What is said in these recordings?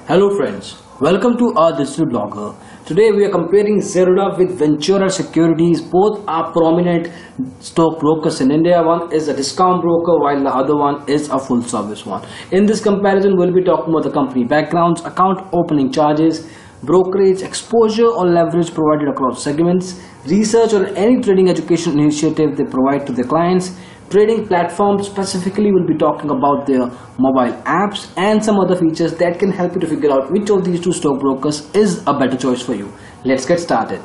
Hello friends, welcome to our digital blogger. Today we are comparing Zerodha with Ventura Securities. Both are prominent stock brokers in India. One is a discount broker while the other one is a full service one. In this comparison we'll be talking about the company backgrounds, account opening charges, brokerage, exposure or leverage provided across segments, research or any trading education initiative they provide to their clients, trading platform. Specifically we'll be talking about their mobile apps and some other features that can help you to figure out which of these two stockbrokers is a better choice for you. Let's get started.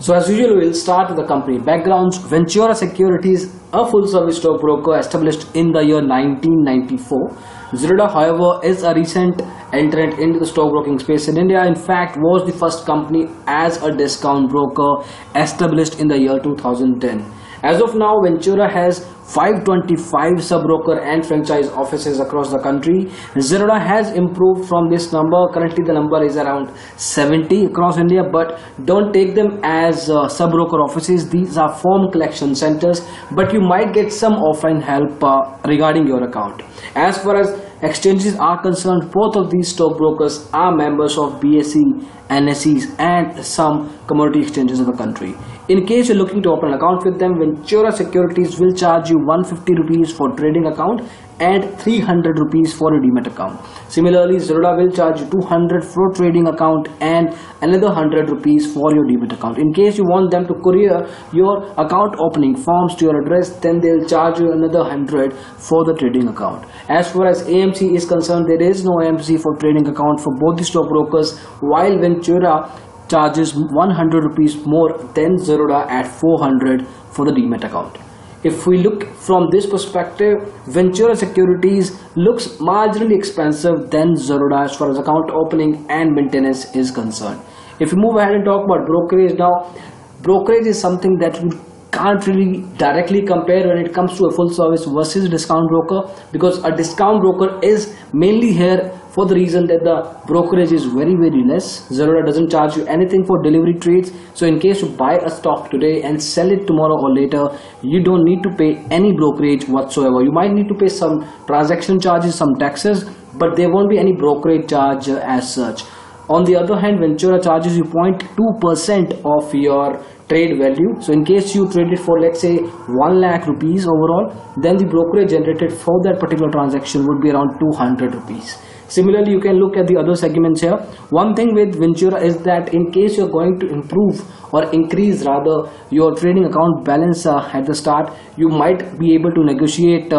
So as usual, we'll start with the company backgrounds. Ventura Securities, a full-service stockbroker established in the year 1994. Zerodha, however, is a recent entrant into the stockbroking space in India. In fact, was the first company as a discount broker established in the year 2010. As of now, Ventura has 525 sub-broker and franchise offices across the country. Zerodha has improved from this number. Currently the number is around 70 across India, but don't take them as sub-broker offices. These are form collection centers, but you might get some offline help regarding your account. As far as exchanges are concerned, both of these stockbrokers are members of BSE, NSEs and some commodity exchanges in the country. In case you're looking to open an account with them, Ventura Securities will charge you 150 rupees for trading account and 300 rupees for a demat account. Similarly, Zerodha will charge you 200 for trading account and another 100 rupees for your demat account. In case you want them to courier your account opening forms to your address, then they'll charge you another 100 for the trading account. As far as AMC is concerned, there is no AMC for trading account for both the stockbrokers, while Ventura charges 100 rupees more than Zerodha at 400 for the demat account. If we look from this perspective, Ventura Securities looks marginally expensive than Zerodha as far as account opening and maintenance is concerned. If we move ahead and talk about brokerage now, brokerage is something that we can't really directly compare when it comes to a full service versus discount broker, because a discount broker is mainly here for the reason that the brokerage is very less. Zerodha doesn't charge you anything for delivery trades, so in case you buy a stock today and sell it tomorrow or later, you don't need to pay any brokerage whatsoever. You might need to pay some transaction charges, some taxes, but there won't be any brokerage charge as such. On the other hand, Ventura charges you 0.2% of your trade value. So in case you trade it for, let's say, 1 lakh rupees overall, then the brokerage generated for that particular transaction would be around 200 rupees. Similarly, you can look at the other segments here. One thing with Ventura is that in case you're going to improve or increase rather your trading account balance at the start, you might be able to negotiate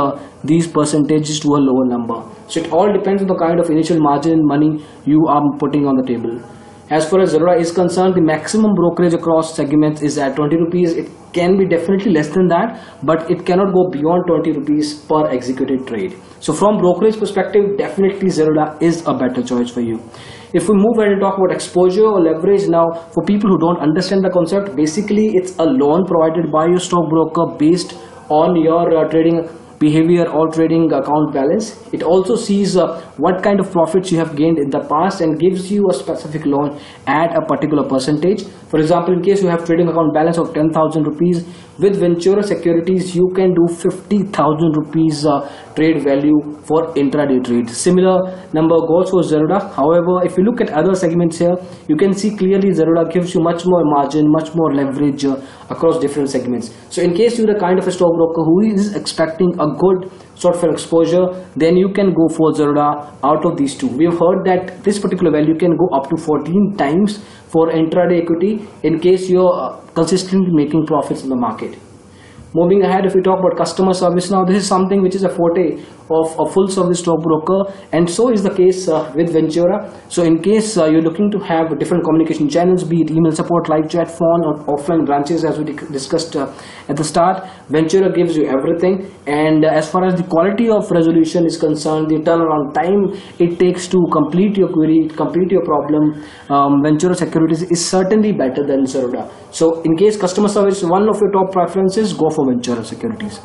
these percentages to a lower number. So it all depends on the kind of initial margin money you are putting on the table. As far as Zerodha is concerned, the maximum brokerage across segments is at 20 rupees. It can be definitely less than that, but it cannot go beyond 20 rupees per executed trade. So from brokerage perspective, definitely Zerodha is a better choice for you. If we move ahead and talk about exposure or leverage now, for people who don't understand the concept, basically it's a loan provided by your stockbroker based on your trading behavior or trading account balance. It also sees what kind of profits you have gained in the past and gives you a specific loan at a particular percentage. For example, in case you have trading account balance of 10,000 rupees, with Ventura Securities you can do 50,000 rupees trade value for intraday trades. Similar number goes for Zerodha. However, if you look at other segments here, you can see clearly Zerodha gives you much more margin, much more leverage across different segments. So in case you're the kind of a stockbroker who is expecting a good sort of exposure, then you can go for Zerodha out of these two. We have heard that this particular value can go up to 14 times for intraday equity in case you're consistently making profits in the market. Moving ahead, if we talk about customer service now, this is something which is a forte of a full service stockbroker, and so is the case with Ventura. So in case you're looking to have different communication channels, be it email support, live chat, phone or offline branches as we discussed at the start, Ventura gives you everything. And as far as the quality of resolution is concerned, the turnaround time it takes to complete your query, complete your problem, Ventura Securities is certainly better than Zerodha. So in case customer service is one of your top preferences, go for Ventura Securities.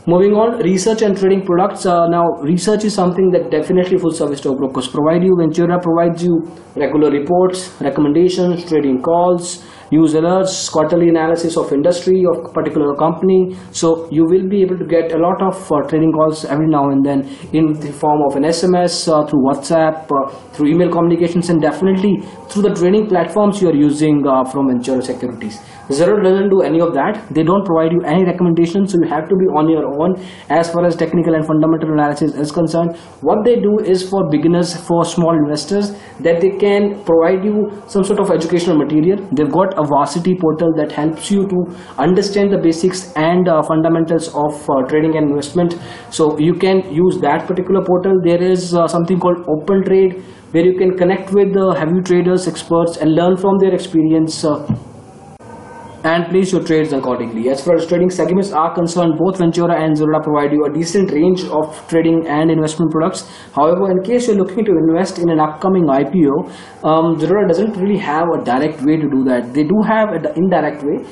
Moving on, research and trading products. Now, research is something that definitely full service stockbrokers provide you. Ventura provides you regular reports, recommendations, trading calls, news alerts, quarterly analysis of industry of particular company. So you will be able to get a lot of trading calls every now and then in the form of an SMS, through WhatsApp, through email communications, and definitely through the trading platforms you are using from Ventura Securities. Zerodha doesn't do any of that. They don't provide you any recommendations, so you have to be on your own as far as technical and fundamental analysis is concerned. What they do is for beginners, for small investors, that they can provide you some sort of educational material. They've got a varsity portal that helps you to understand the basics and fundamentals of trading and investment. So you can use that particular portal. There is something called Open Trade, where you can connect with heavy traders, experts, and learn from their experience and place your trades accordingly. As far as trading segments are concerned, both Ventura and Zerodha provide you a decent range of trading and investment products. However, in case you're looking to invest in an upcoming IPO, Zerodha doesn't really have a direct way to do that. They do have an indirect way.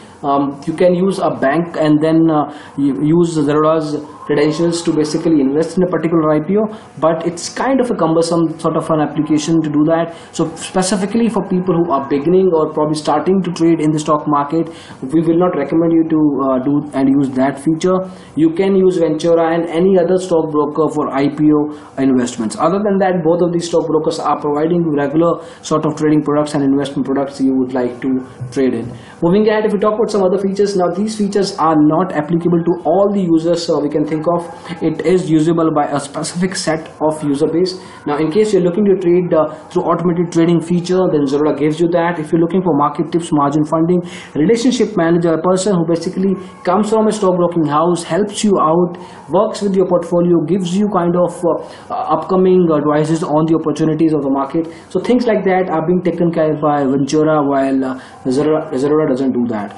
You can use a bank and then use Zerodha's credentials to basically invest in a particular IPO, but it's kind of a cumbersome sort of an application to do that. So specifically for people who are beginning or probably starting to trade in the stock market, we will not recommend you to do and use that feature. You can use Ventura and any other stockbroker for IPO investments. Other than that, both of these stockbrokers are providing regular sort of trading products and investment products you would like to trade in. Moving ahead, if we talk about some other features, now these features are not applicable to all the users we can think of. It is usable by a specific set of user base. Now, in case you're looking to trade through automated trading feature, then Zerodha gives you that. If you're looking for market tips, margin funding, relationship manager, a person who basically comes from a stockbroking house, helps you out, works with your portfolio, gives you kind of upcoming advices on the opportunities of the market. So things like that are being taken care of by Ventura, while Zerodha doesn't do that.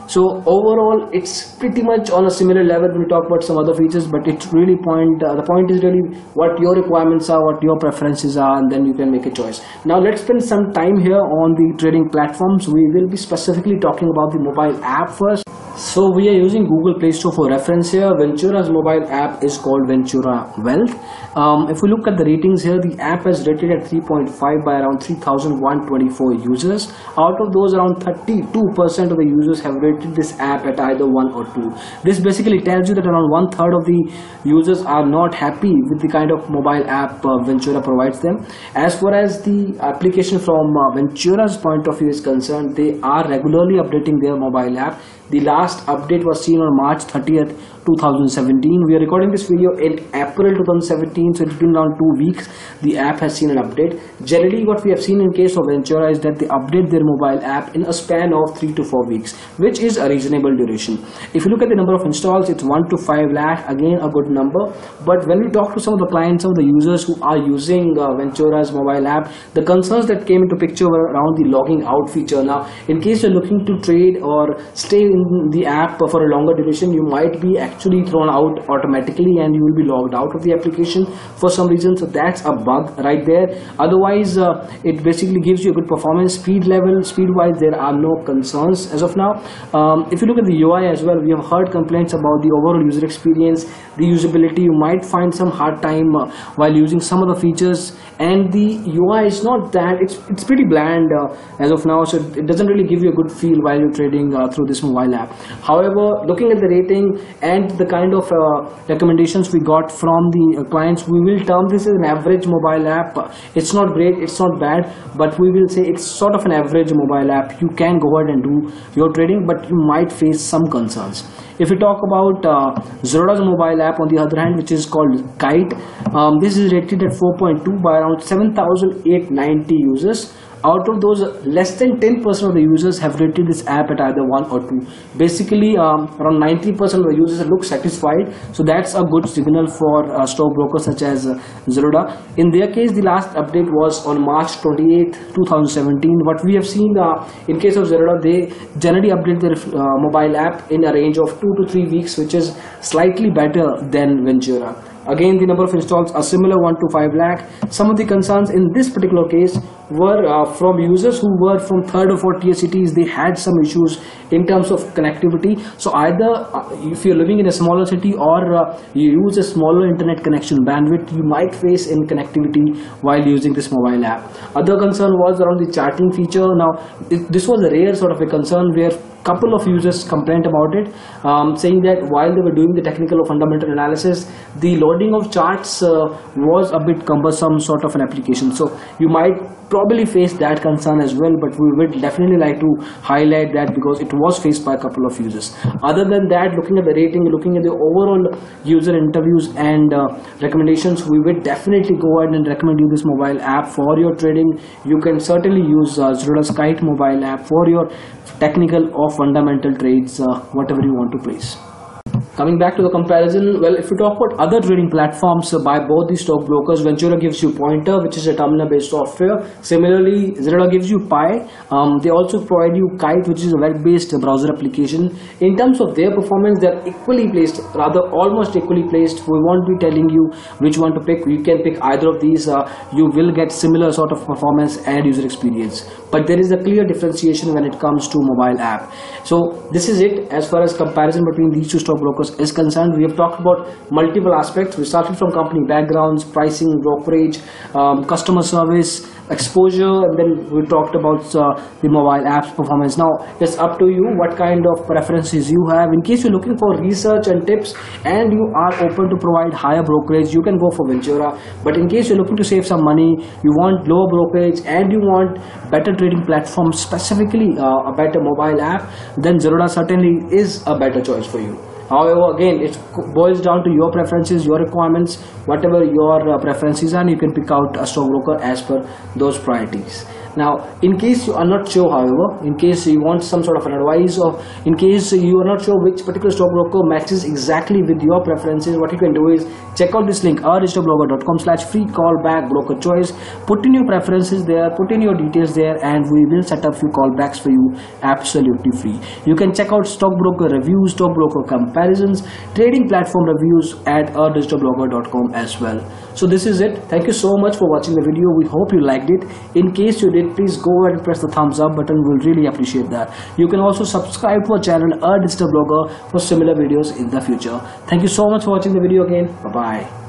So overall, it's pretty much on a similar level when we talk about some other features, but it really the point is really what your requirements are, what your preferences are, and then you can make a choice. Now let's spend some time here on the trading platforms. We will be specifically talking about the mobile app first. So we are using Google Play Store for reference here. Ventura's mobile app is called Ventura Wealth. If we look at the ratings here, the app is rated at 3.5 by around 3,124 users. Out of those, around 32% of the users have rated this app at either 1 or 2. This basically tells you that around 1/3 of the users are not happy with the kind of mobile app Ventura provides them. As far as the application from Ventura's point of view is concerned, they are regularly updating their mobile app. The last update was seen on March 30th, 2017. We are recording this video in April 2017, so it's been around 2 weeks. The app has seen an update. Generally, what we have seen in case of Ventura is that they update their mobile app in a span of 3 to 4 weeks, which is a reasonable duration. If you look at the number of installs, it's 1 to 5 lakh, again a good number. But when we talk to some of the clients, some of the users who are using Ventura's mobile app, the concerns that came into picture were around the logging out feature. Now, in case you're looking to trade or stay in the app for a longer duration, you might be actually thrown out automatically and you will be logged out of the application for some reason. So that's a bug right there. Otherwise, it basically gives you a good performance. Speed wise, there are no concerns as of now. If you look at the UI as well, we have heard complaints about the overall user experience, the usability. You might find some hard time while using some of the features, and the UI is not that, it's pretty bland as of now, so it doesn't really give you a good feel while you're trading through this mobile app. However, looking at the rating and the kind of recommendations we got from the clients, we will term this as an average mobile app. It's not great, it's not bad, but we will say it's sort of an average mobile app. You can go ahead and do your trading, but you might face some concerns. If we talk about Zerodha's mobile app, on the other hand, which is called Kite, this is rated at 4.2 by around 7,890 users. Out of those, less than 10% of the users have rated this app at either 1 or 2. Basically, around 90% of the users look satisfied. So that's a good signal for stockbrokers such as Zerodha. In their case, the last update was on March 28th, 2017. What we have seen in case of Zerodha, they generally update their mobile app in a range of 2 to 3 weeks, which is slightly better than Ventura. Again, the number of installs are similar, 1 to 5 lakh. Some of the concerns in this particular case were from users who were from third or fourth tier cities. They had some issues in terms of connectivity. So either if you're living in a smaller city or you use a smaller internet connection bandwidth, you might face in connectivity while using this mobile app. Other concern was around the chatting feature. Now this was a rare sort of a concern where couple of users complained about it, saying that while they were doing the technical or fundamental analysis, the loading of charts was a bit cumbersome sort of an application. So you might probably face that concern as well, but we would definitely like to highlight that because it was faced by a couple of users. Other than that, looking at the rating, looking at the overall user interviews and recommendations, we would definitely go ahead and recommend you this mobile app for your trading. You can certainly use Zerodha's Kite mobile app for your technical or fundamental trades, whatever you want to place. Coming back to the comparison, well, if we talk about other trading platforms by both the stockbrokers, Ventura gives you Pointer, which is a terminal-based software. Similarly, Zerodha gives you Pi. They also provide you Kite, which is a web-based browser application. In terms of their performance, they are equally placed, rather almost equally placed. We won't be telling you which one to pick. You can pick either of these. You will get similar sort of performance and user experience. But there is a clear differentiation when it comes to mobile app. So this is it as far as comparison between these two stockbrokers is concerned. We have talked about multiple aspects. We started from company backgrounds, pricing, brokerage, customer service, exposure, and then we talked about the mobile apps performance. Now it's up to you what kind of preferences you have. In case you're looking for research and tips and you are open to provide higher brokerage, you can go for Ventura. But in case you're looking to save some money, you want lower brokerage and you want better trading platform, specifically a better mobile app, then Zerodha certainly is a better choice for you. However, again, it boils down to your preferences, your requirements, whatever your preferences are, and you can pick out a stockbroker as per those priorities. Now, in case you are not sure, however, in case you want some sort of an advice, or in case you are not sure which particular stockbroker matches exactly with your preferences, what you can do is check out this link, ourdigitalblogger.com/free callback broker choice. Put in your preferences there, put in your details there, and we will set up few callbacks for you absolutely free. You can check out stockbroker reviews, stockbroker comparisons, trading platform reviews at ourdigitalblogger.com as well. So this is it. Thank you so much for watching the video. We hope you liked it. In case you did, please go ahead and press the thumbs up button. We'll really appreciate that. You can also subscribe to our channel, Digital Blogger, for similar videos in the future. Thank you so much for watching the video again. Bye bye.